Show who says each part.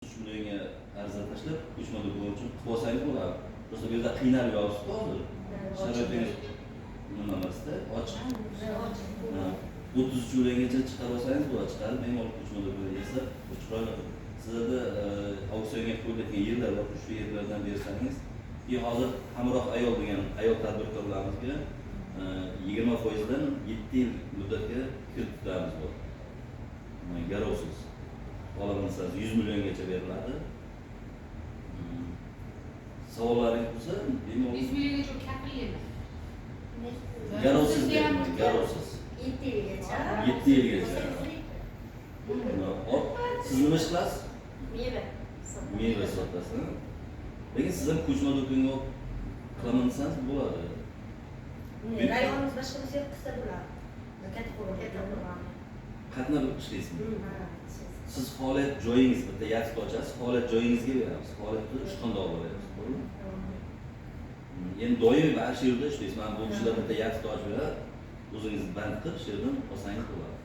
Speaker 1: Shunga arzon tashlab, ko'chmada bo'lish uchun qilib olsangiz bo'ladi. Просто bu yerda qiynalib yotibsiz hozir. Sharoitingiz nima emasda, ochiq. 33 o'yingacha chiqarib olsangiz bo'ladi. Chiqarib, bemalol ko'chmada bo'laysiz. Chiroyli. Sizlarda auksionga qo'yiladigan yerlar bor, shu yerlardan bersangiz, hozir Hamroh ayol degan ayol tadbirkorlarimizga 20% dan 7 yil muddatga kiritamiz bor. Garovsiz. Olamansanız 100 milyongacha beriladi. Savollaringiz bo'lsa,
Speaker 2: 100 milliongacha kafilyapti.
Speaker 1: garovsiz deymiz, garovsiz.
Speaker 3: 7 yilgacha.
Speaker 1: 7 yilgacha. Hop, siz nima ish qilasiz?
Speaker 3: Meva.
Speaker 1: Meva sotasiz. Lekin siz ham ko'chma do'konga qilamansangiz bo'ladi.
Speaker 3: Rayonimiz boshqa bir yer qilsa bo'ladi. Katta qo'rg'on.
Speaker 1: Qatnab ishlaysizmi? Siz faoliyat joyingiz bitta yatib ochasiz, faoliyat joyingizga beramiz. Faoliyatni ishxonada olib beramiz, to'g'rimi? Endi doimiy shu yerda ishlaysiz. Mana bu kishilar bitta yatib ochib beradi. O'zingiz band qilib, shu yerdan olsangiz bo'ladi.